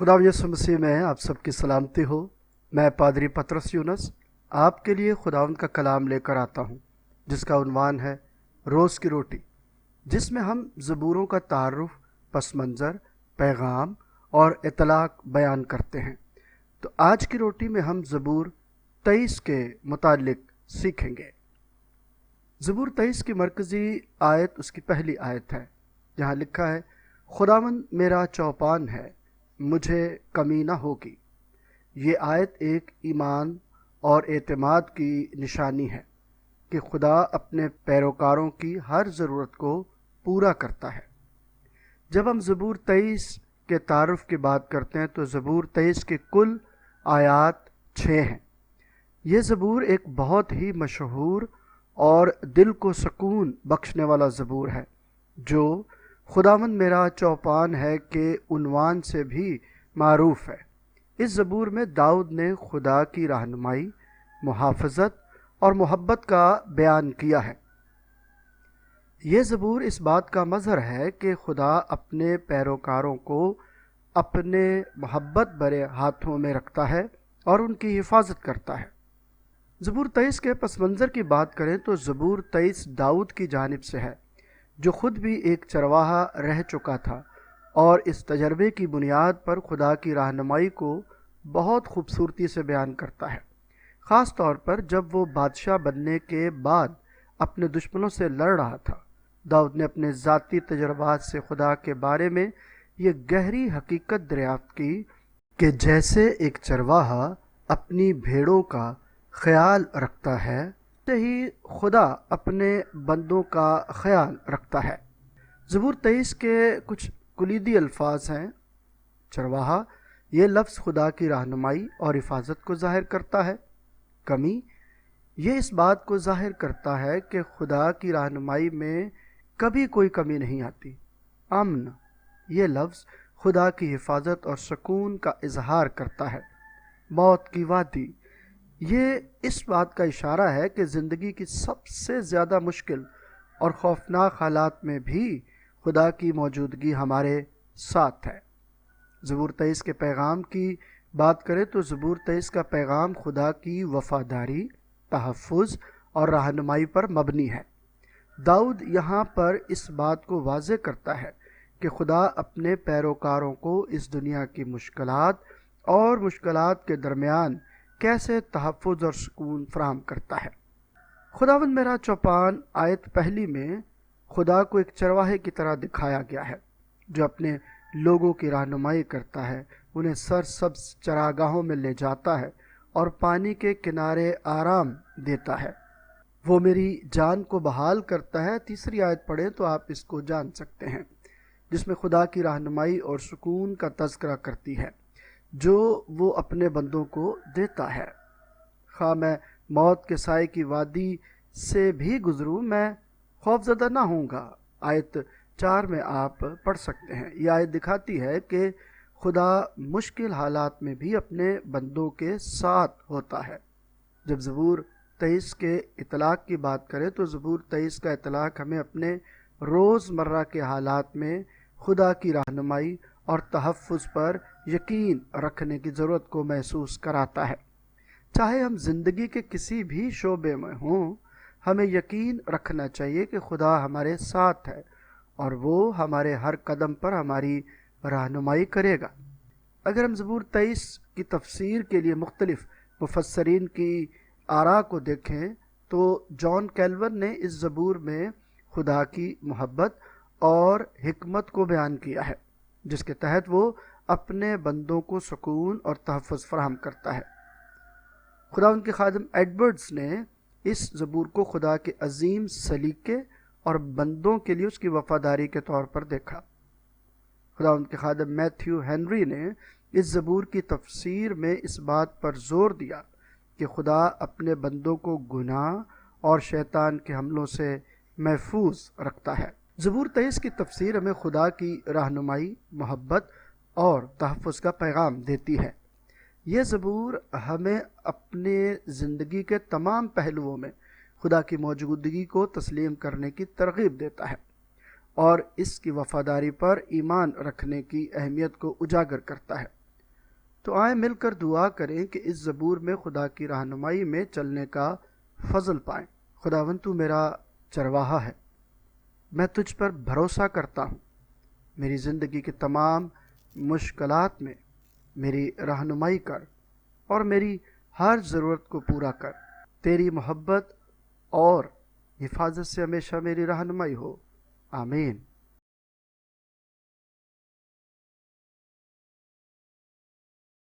खुदा यीशु मसीह में आप सबकी सलामती हो। मैं पादरी पतरस यूनुस आपके लिए खुदावंद का कलाम लेकर आता हूँ, जिसका उन्वान है रोज़ की रोटी, जिसमें हम ज़बूरों का तारुफ, पस मंज़र, पैगाम और इतलाक बयान करते हैं। तो आज की रोटी में हम ज़बूर 23 के मुतालिक सीखेंगे। ज़बूर 23 की मरकज़ी आयत उसकी पहली आयत है, जहाँ लिखा है, खुदावंद मेरा चौपान है, मुझे कमी न होगी। ये आयत एक ईमान और एतमाद की निशानी है कि खुदा अपने पैरोकारों की हर ज़रूरत को पूरा करता है। जब हम ज़बूर 23 के तारुफ की बात करते हैं तो ज़बूर 23 की कुल आयात 6 हैं। ये ज़बूर एक बहुत ही मशहूर और दिल को सुकून बख्शने वाला ज़बूर है, जो खुदावंद मेरा चौपान है के उन्वान से भी मारूफ है। इस ज़बूर में दाऊद ने खुदा की रहनुमाई, मुहाफ़ज़त और मोहब्बत का बयान किया है। ये ज़बूर इस बात का मज़हर है कि खुदा अपने पैरोकारों को अपने मोहब्बत भरे हाथों में रखता है और उनकी हिफाजत करता है। ज़बूर 23 के पस मंज़र की बात करें तो ज़बूर 23 दाऊद की जानिब से है, जो ख़ुद भी एक चरवाहा रह चुका था और इस तजर्बे की बुनियाद पर खुदा की रहनुमाई को बहुत खूबसूरती से बयान करता है। ख़ास तौर पर जब वो बादशाह बनने के बाद अपने दुश्मनों से लड़ रहा था, दाऊद ने अपने ज़ाती तजर्बात से खुदा के बारे में ये गहरी हकीकत दरियाफ्त की कि जैसे एक चरवाहा अपनी भेड़ों का ख्याल रखता है, वैसे ही खुदा अपने बंदों का ख्याल रखता है। ज़बूर 23 के कुछ कुलीदी अल्फाज हैं। चरवाहा, ये लफ्ज़ खुदा की रहनुमाई और हिफाजत को ज़ाहिर करता है। कमी, ये इस बात को ज़ाहिर करता है कि खुदा की रहनुमाई में कभी कोई कमी नहीं आती। अमन, ये लफ्ज़ खुदा की हिफाजत और सुकून का इजहार करता है। मौत की वादी, ये इस बात का इशारा है कि ज़िंदगी की सबसे ज़्यादा मुश्किल और खौफनाक हालात में भी खुदा की मौजूदगी हमारे साथ है। ज़बूर 23 के पैगाम की बात करें तो ज़बूर 23 का पैगाम खुदा की वफ़ादारी, तहफ़्फ़ुज़ और रहनुमाई पर मबनी है। दाऊद यहाँ पर इस बात को वाज़ेह करता है कि खुदा अपने पैरोकारों को इस दुनिया की मुश्किलात के दरमियान कैसे तहफ़्फ़ुज़ और सुकून फराहम करता है। खुदावंद मेरा चौपान आयत पहली में खुदा को एक चरवाहे की तरह दिखाया गया है, जो अपने लोगों की रहनुमाई करता है, उन्हें सरसब्ज़ चरागाहों में ले जाता है और पानी के किनारे आराम देता है। वो मेरी जान को बहाल करता है। तीसरी आयत पढ़ें तो आप इसको जान सकते हैं, जिसमें खुदा की रहनुमाई और सुकून का तज़किरा करती है जो वो अपने बंदों को देता है। खा मैं मौत के साए की वादी से भी गुजरूं, मैं खौफज़दा ना होऊंगा। आयत 4 में आप पढ़ सकते हैं। यह आयत दिखाती है कि खुदा मुश्किल हालात में भी अपने बंदों के साथ होता है। जब ज़बूर 23 के इतलाक़ की बात करें तो ज़बूर 23 का इतलाक़ हमें अपने रोज़मर्रा के हालात में खुदा की रहनुमाई और तहफ़्फ़ुज़ पर यकीन रखने की ज़रूरत को महसूस कराता है। चाहे हम ज़िंदगी के किसी भी शोबे में हों, हमें यकीन रखना चाहिए कि खुदा हमारे साथ है और वो हमारे हर कदम पर हमारी रहनुमाई करेगा। अगर हम ज़बूर 23 की तफसीर के लिए मुख्तलिफ़ मुफस्सरीन की आरा को देखें तो जॉन कैल्वन ने इस ज़बूर में खुदा की मोहब्बत और हिकमत को बयान किया है, जिसके तहत वो अपने बंदों को सुकून और तहफ़्फ़ुज़ फराहम करता है। खुदा उनके खादिम एडवर्ड्स ने इस ज़बूर को खुदा के अजीम सलीके और बंदों के लिए उसकी वफ़ादारी के तौर पर देखा। खुदा उनके खादिम मैथ्यू हेनरी ने इस ज़बूर की तफसीर में इस बात पर ज़ोर दिया कि खुदा अपने बंदों को गुनाह और शैतान के हमलों से महफूज रखता है। ज़बूर 23 की तफसीर हमें खुदा की रहनुमाई, मोहब्बत और तहफ़्फ़ुज़ का पैगाम देती है। ये ज़बूर हमें अपने ज़िंदगी के तमाम पहलुओं में खुदा की मौजूदगी को तस्लीम करने की तरग़ीब देता है और इसकी वफ़ादारी पर ईमान रखने की अहमियत को उजागर करता है। تو آئیں مل کر دعا کریں کہ اس زبور میں خدا کی رہنمائی میں چلنے کا فضل پائیں۔ خداوند تو میرا چرواہا ہے، میں تجھ پر بھروسہ کرتا ہوں۔ میری زندگی کے تمام مشکلات میں میری رہنمائی کر اور میری ہر ضرورت کو پورا کر۔ تیری محبت اور حفاظت سے ہمیشہ میری رہنمائی ہو، آمین۔